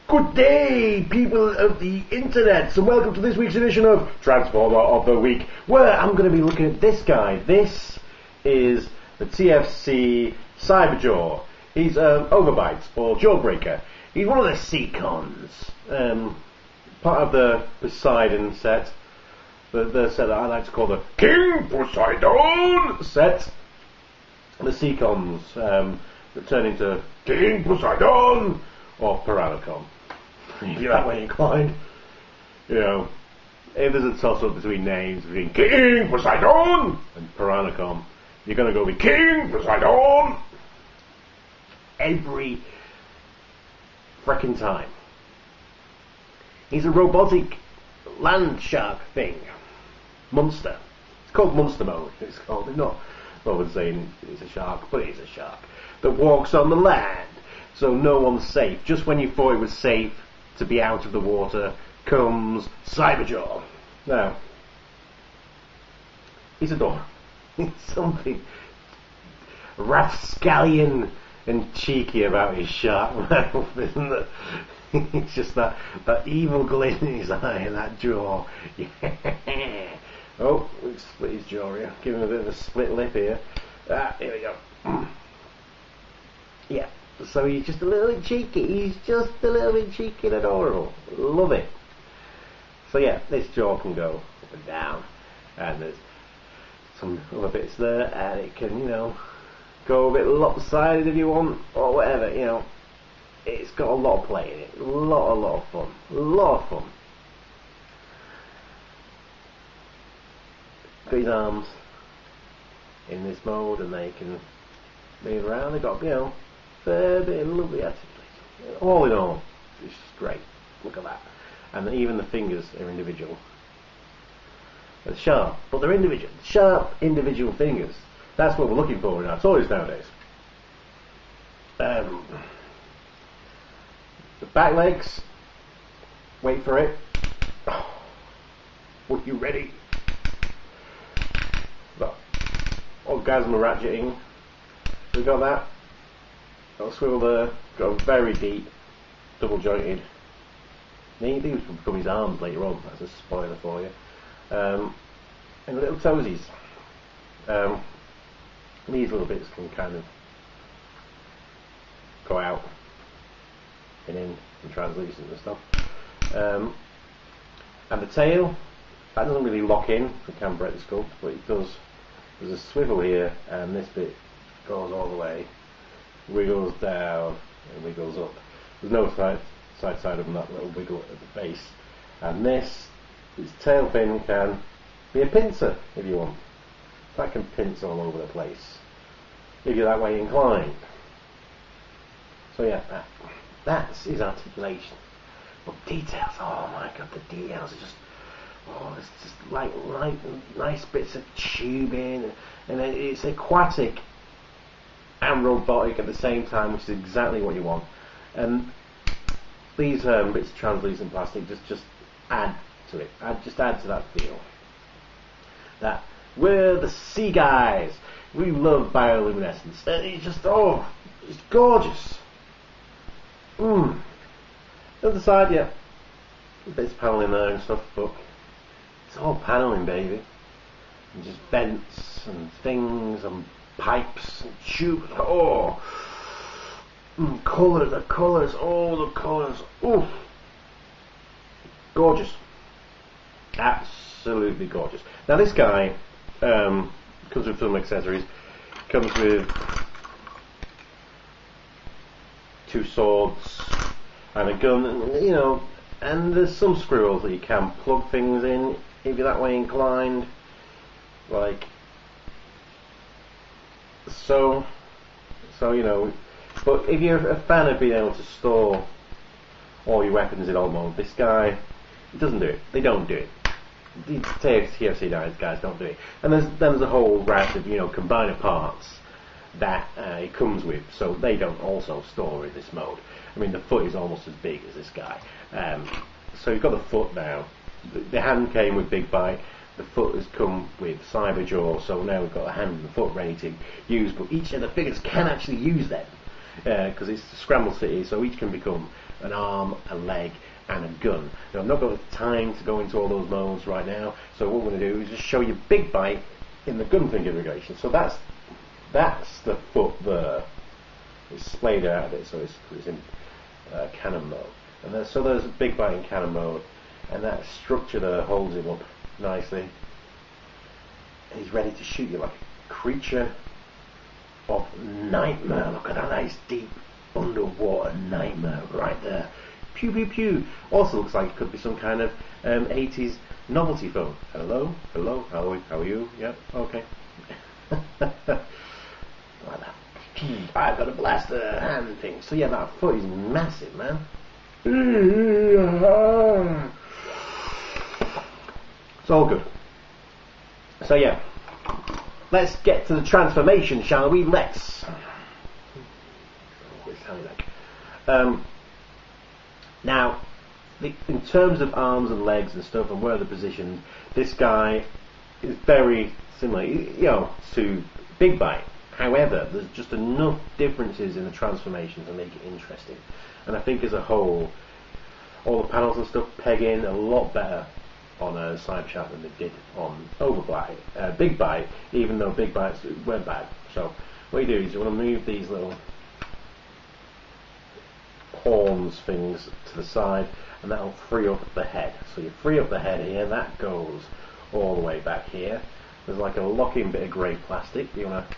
Good day, people of the internet, and welcome to this week's edition of Transformer of the Week, where I'm going to be looking at this guy. This is the TFC Cyberjaw. He's Overbite, or Jawbreaker. He's one of the Seacons, part of the Poseidon set, the set that I like to call the King Poseidon set. The Seacons that turn into King Poseidon or Piranacon. If you're that way inclined, you know, if there's a toss-up between names between King Poseidon and Piranacon, you're going to go with King Poseidon every frickin' time. He's a robotic landshark thing. Monster. It's called Monster Mode. It's called. It's not. I would say it's a shark, but it is a shark that walks on the land. So no one's safe. Just when you thought it was safe to be out of the water, comes Cyberjaw. Now, he's adorable. He's something rapscallion and cheeky about his shark mouth, isn't it? It's just that evil glint in his eye and that jaw. Yeah. Oh, we've split his jaw here. Give him a bit of a split lip here. Here we go. Yeah. So he's just a little bit cheeky. He's just a little bit cheeky and adorable. Love it. So yeah, this jaw can go up and down, and there's some other bits there, and it can, you know, go a bit lopsided if you want, or whatever. You know, it's got a lot of play in it. A lot of fun. A lot of fun. Got his arms in this mode, and they can move around. They've got, you know, fair bit of lovely articulation. All in all, it's just great. Look at that. And even the fingers are individual. They're sharp, but they're individual. Sharp, individual fingers. That's what we're looking for in our toys nowadays. The back legs. Wait for it. Are you ready? Look. Orgasm ratcheting. We got that. Got a swivel there, got a very deep, double jointed. These will become his arms later on, that's a spoiler for you. And little toesies. These little bits can kind of go out and in and translucent and stuff. And the tail, that doesn't really lock in, you can break the sculpt, but it does. There's a swivel here, and this bit goes all the way. Wiggles down and wiggles up. There's no side of that little wiggle at the base. And this tail fin can be a pincer if you want. That can pinch all over the place if you're that way inclined. So yeah, that's his articulation. But details, oh my god, the details are just, oh, it's just like nice bits of tubing, and it's aquatic and robotic at the same time, which is exactly what you want. And these bits of translucent plastic just add to it. Just add to that feel. That we're the sea guys. We love bioluminescence. And it's just, oh, it's gorgeous. The other side, yeah, bits of paneling there and stuff, but it's all paneling, baby. And just vents and things and pipes and tubes. Oh, colours, the colours, oh, the colours. Oof, gorgeous, absolutely gorgeous. Now this guy comes with some accessories. Comes with 2 swords and a gun, and, you know, and there's some screw-holes that you can plug things in if you're that way inclined, like so you know. But if you're a fan of being able to store all your weapons in old mode, this guy, it doesn't do it. They don't do it. The TFCtoys guys don't do it. And there's a whole raft of, you know, combiner parts that it comes with, so they don't also store in this mode. I mean, the foot is almost as big as this guy. So you've got the foot now. The hand came with Big Bite. The foot has come with Cyberjaw, so now we've got a hand and the foot ready to use, but each of the figures can actually use them, because it's Scramble City, so each can become an arm, a leg, and a gun. Now, I've not got the time to go into all those modes right now, so what we're going to do is just show you Big Bite in the gun configuration. So that's the foot there. It's splayed out of it, so it's in cannon mode. And so there's a Big Bite in cannon mode, and that structure there holds him up nicely. And he's ready to shoot you like a creature of nightmare. Look at that nice deep underwater nightmare right there. Pew pew pew. Also looks like it could be some kind of 80s novelty phone. Hello, hello, how are you? Yep, okay. Like that. I've got a blaster hand thing. So yeah, that foot is massive, man. It's all good. So yeah, let's get to the transformation, shall we? Let's. Now, in terms of arms and legs and stuff and where they're positioned, this guy is very similar, to Big Bite. However, there's just enough differences in the transformation to make it interesting. And I think as a whole, all the panels and stuff peg in a lot better on Cyberjaw than they did on Overbite, Big Bite, even though Big Bites weren't bad. So what you do is you want to move these little horns things to the side, and that'll free up the head. So you free up the head here, and that goes all the way back here. There's like a locking bit of grey plastic. You want to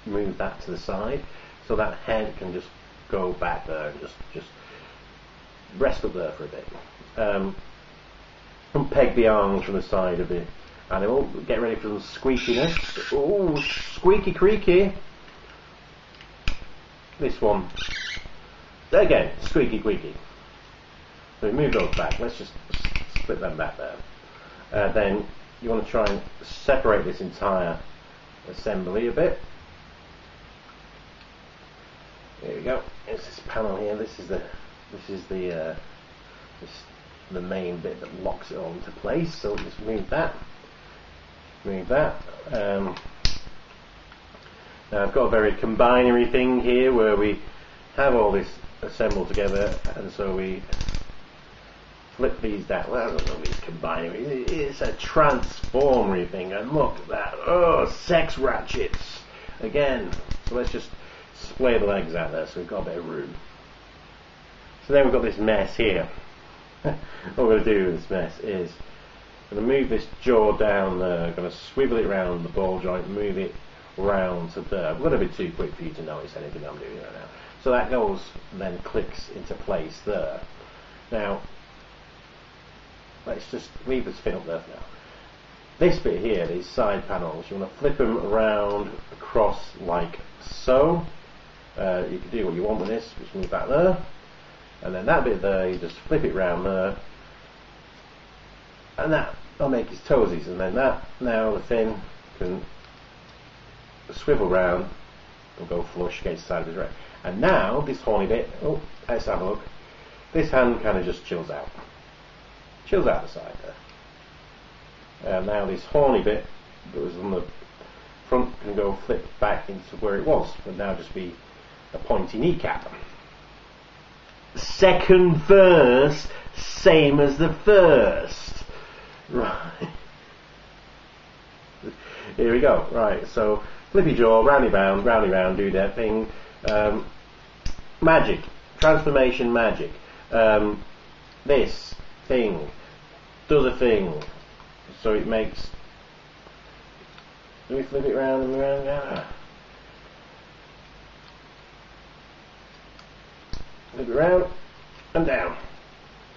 move that to the side so that head can just go back there and just rest up there for a bit. And peg the arms from the side of the animal. Get ready for some squeakiness. Ooh, squeaky creaky. This one again, squeaky creaky. So we move those back. Let's just split them back there. Then you want to try and separate this entire assembly a bit. There we go. It's this panel here. This is the main bit that locks it all into place. So just move that. Move that. Now I've got a very combinatory thing here where we have all this assembled together, and so we flip these down. Well, I don't know if it's combinatory. It's a transformery thing, and look at that. Oh, sex ratchets again. So let's just splay the legs out there so we've got a bit of room. So then we've got this mess here. What we're going to do with this mess is I'm going to move this jaw down there. I'm going to swivel it around the ball joint, move it round to there. I'm going to be too quick for you to notice anything I'm doing right now. So that goes and then clicks into place there. Now, let's just leave this fin up there for now. This bit here, these side panels, you want to flip them around across like so. You can do what you want with this, just move that there. And then that bit there, you just flip it round there. And that'll make his toesies. And then that, now the fin can swivel round and go flush against the side of his leg. And now, this horny bit, oh, let's have a look. This hand kind of just chills out. Chills out the side there. And now this horny bit that was on the front can go flip back into where it was. But now just be a pointy kneecap. Second verse, same as the first. Right. Here we go. Right, so flippy jaw, roundy round, do that thing. Magic. Transformation magic. This thing does a thing. So it makes. Do we flip it round and round? Yeah. Flip it round and down.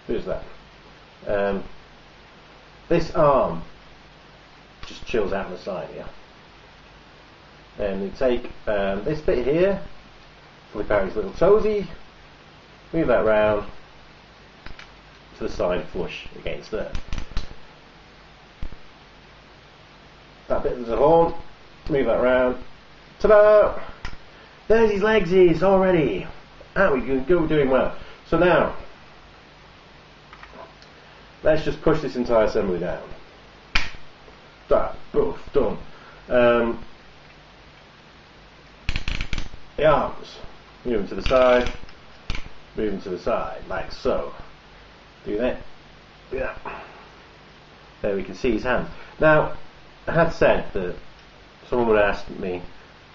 Who's that? This arm just chills out on the side here. Then you take this bit here, flip out his little toesy, move that round to the side, flush against there. That bit there's a horn, move that round. Ta-da! There's his legs is already. Aren't we doing well? So now, let's just push this entire assembly down. That, both, done. The arms, move them to the side. move them to the side, like so. Do that. Do that. There we can see his hand. Now, I had said that someone would ask me,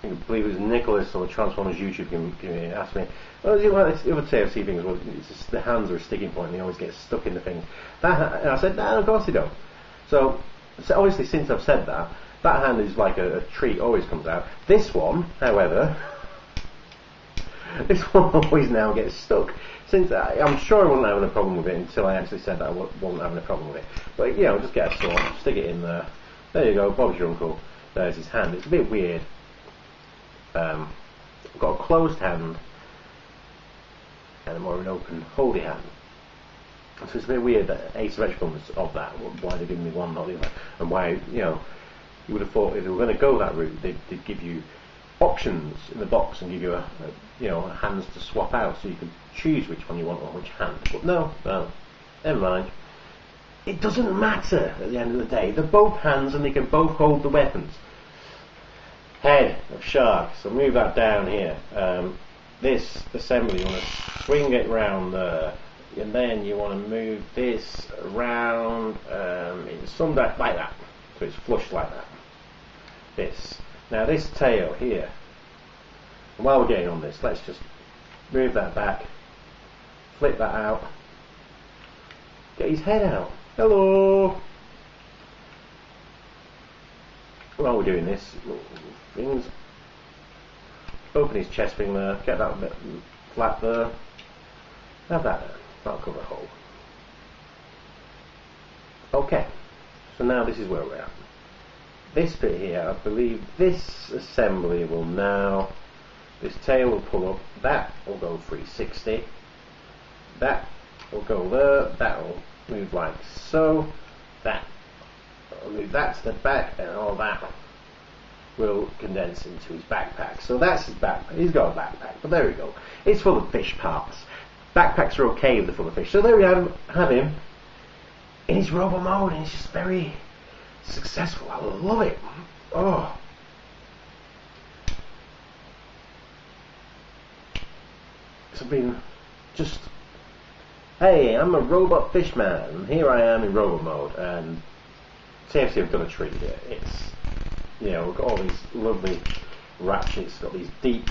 I believe it was Nicholas on the Transformers YouTube community, asked me, well, is it like this, the other TFC things, well, it's just the hands are a sticking point and they always get stuck in the things. And I said, no, of course they don't. So obviously since I've said that, that hand is like a treat, always comes out. This one, however, this one always now gets stuck. Since I'm sure I wasn't having a problem with it until I actually said that I wasn't having a problem with it. But you know, just get a saw, stick it in there. There you go, Bob's your uncle. There's his hand. It's a bit weird. I've got a closed hand and a more of an open, holdy hand. So it's a bit weird that Ace of Echelons of that. Why they're giving me one, not the other, and why you would have thought if they were going to go that route, they'd give you options in the box and give you hands to swap out, so you could choose which one you want on which hand. But no, never mind. It doesn't matter at the end of the day. They're both hands and they can both hold the weapons. Head of shark. So move that down here. This assembly, you want to swing it round there, and then you want to move this around in some like that, so it's flush like that. Now this tail here, and while we're getting on this, let's just move that back, flip that out, get his head out. Hello! While we're doing this, things, open his chest thing there, get that bit flat there, have that there, that'll cover the hole. Okay, so now this is where we're at. This bit here, I believe this assembly will now, this tail will pull up, that will go 360, that will go there, that will move like so, that will move that to the back, and all that will condense into his backpack. So that's his backpack. He's got a backpack, but there we go. It's full of fish parts. Backpacks are okay if they're full of fish. So there we have him in his robo mode, and he's just very successful. I love it. Oh. It's been just, hey, I'm a robot fishman. Here I am in robo mode, and TFC have done a treat here. It's, we've got all these lovely ratchets, got these deep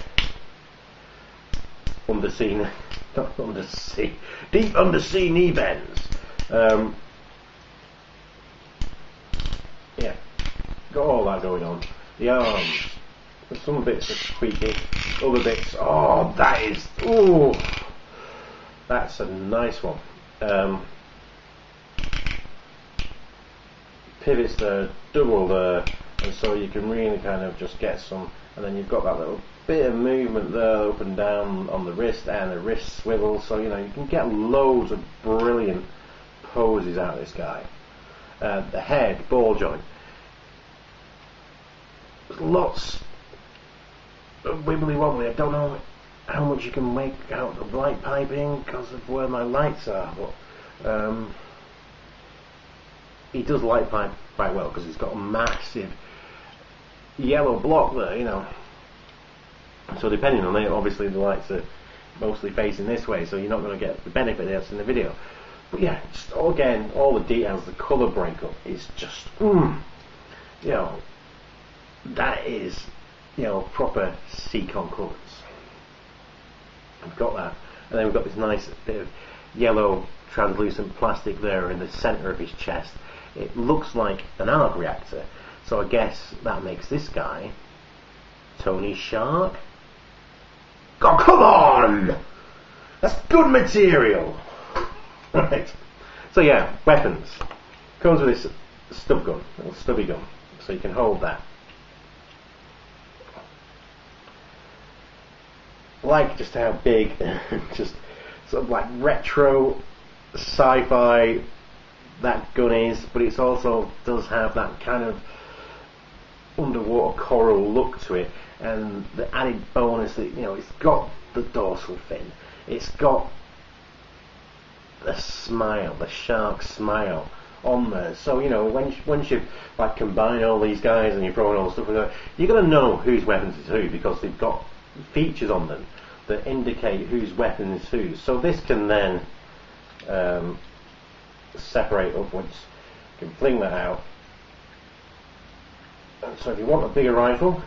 undersea knee bends. Yeah, got all that going on. The arms, some bits are squeaky, other bits, that's a nice one. Pivots there, double there, and so you can really kind of just get some, and then you've got that little bit of movement there up and down on the wrist, and the wrist swivel, so you can get loads of brilliant poses out of this guy. The head, ball joint, there's lots of wibbly wobbly. I don't know how much you can make out of light piping because of where my lights are, but he does light pipe quite well because he's got a massive yellow block there, so depending on it, obviously the lights are mostly facing this way, so you're not going to get the benefit that's in the video. But yeah, just again, all the details, the colour breakup is just, that is, proper Seacon colours. We've got that, and then we've got this nice bit of yellow translucent plastic there in the centre of his chest. It looks like an arc reactor, so I guess that makes this guy Tony Shark. Oh, come on! That's good material! Right, so yeah, weapons. Comes with this stub gun, little stubby gun, so you can hold that. Like just how big, just sort of like retro sci-fi that gun is, but it also does have that kind of underwater coral look to it, and the added bonus that it's got the dorsal fin, it's got the smile, the shark smile on there. So once you like combine all these guys and you're throwing all the stuff in there, you're gonna know whose weapons is who because they've got features on them that indicate whose weapon is whose. So this can then separate upwards. You can fling that out. And so if you want a bigger rifle,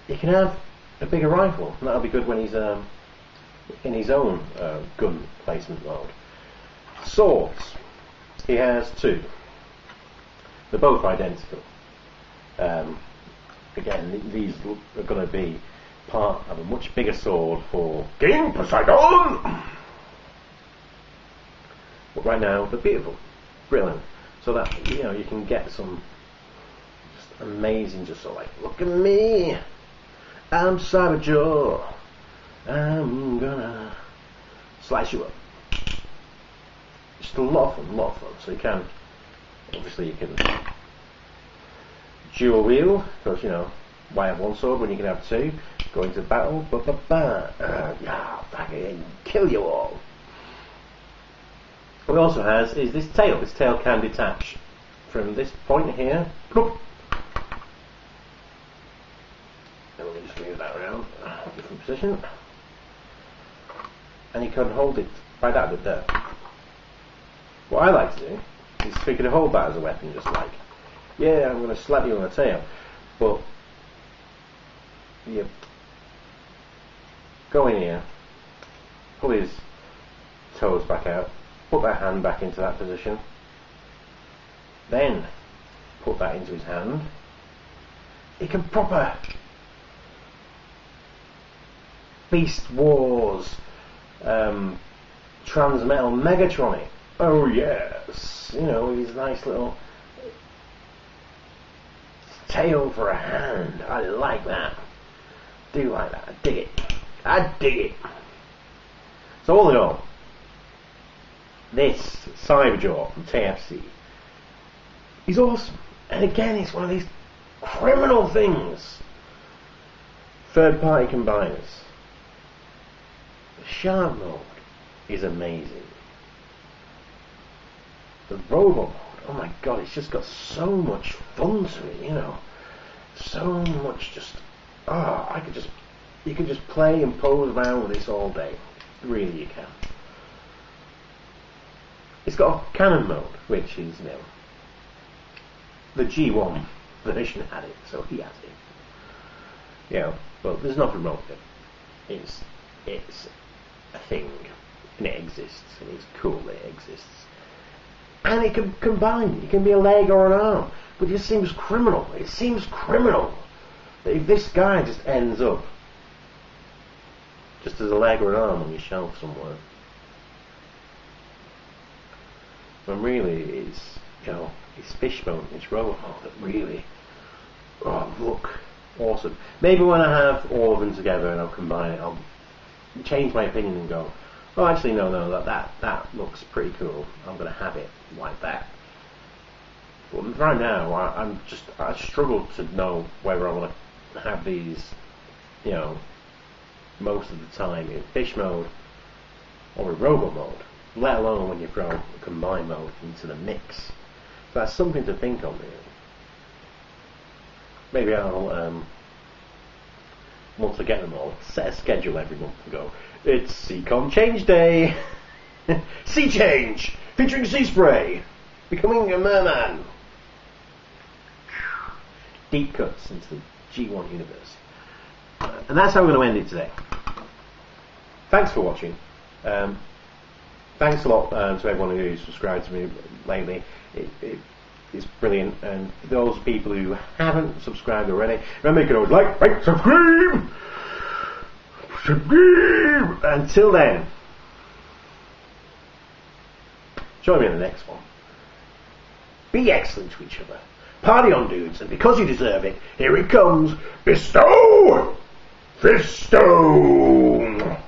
you can have a bigger rifle. And that'll be good when he's in his own gun placement mode. Swords. He has two. They're both identical. Again, these are going to be part of a much bigger sword for King Poseidon. But right now, they're beautiful, brilliant. So that you can get some just amazing, just sort of like, look at me, I'm Cyberjaw, I'm gonna slice you up. Just a lot of fun. So you can, obviously, you can dual wield, because why have one sword when you can have two? Go into battle, kill you all. What it also has is this tail. This tail can detach from this point here. And we'll just move that around, different position. And you can hold it by that bit there. What I like to do is if you could hold that as a weapon, just like, yeah, I'm going to slap you on the tail. But you go in here, pull his toes back out, put that hand back into that position, then put that into his hand. He can proper Beast Wars Transmetal Megatron it. Oh yes, his nice little tail for a hand. I like that. Do like that. I dig it. I dig it. So all in all, this Cyberjaw from TFC, he's awesome. And again, it's one of these criminal things. Third-party combiners. The shark mode is amazing. The robot mode, oh my god, it's just got so much fun to it, so much just, you can just play and pose around with this all day. Really, you can. It's got a cannon mode, which is, the G1 version had it, so he has it. But there's nothing wrong with it. It's a thing, and it exists, and it's cool that it exists. And it can combine. It can be a leg or an arm. But it just seems criminal. It seems criminal that if this guy just ends up just as a leg or an arm on your shelf somewhere, when really it's it's fish mode, it's robot mode that really look awesome. Maybe when I have all of them together and I'll combine it, I'll change my opinion and go, oh, actually no, that looks pretty cool. I'm going to have it like that. But right now, I struggle to know whether I want to have these, most of the time in fish mode or in robot mode, let alone when you throw a combined mode into the mix. So that's something to think on, really. Maybe I'll, once I get them all, set a schedule every month and go, it's Seacon Change Day! Sea Change! Featuring Sea Spray! Becoming a merman! Deep cuts into the G1 universe. And that's how we're going to end it today. Thanks for watching. Thanks a lot to everyone who's subscribed to me lately. It's brilliant. And for those people who haven't subscribed already, remember you can always like, rate, subscribe! Until then, join me in the next one. Be excellent to each other. Party on, dudes, and because you deserve it, here it comes. Bestow! Fisto!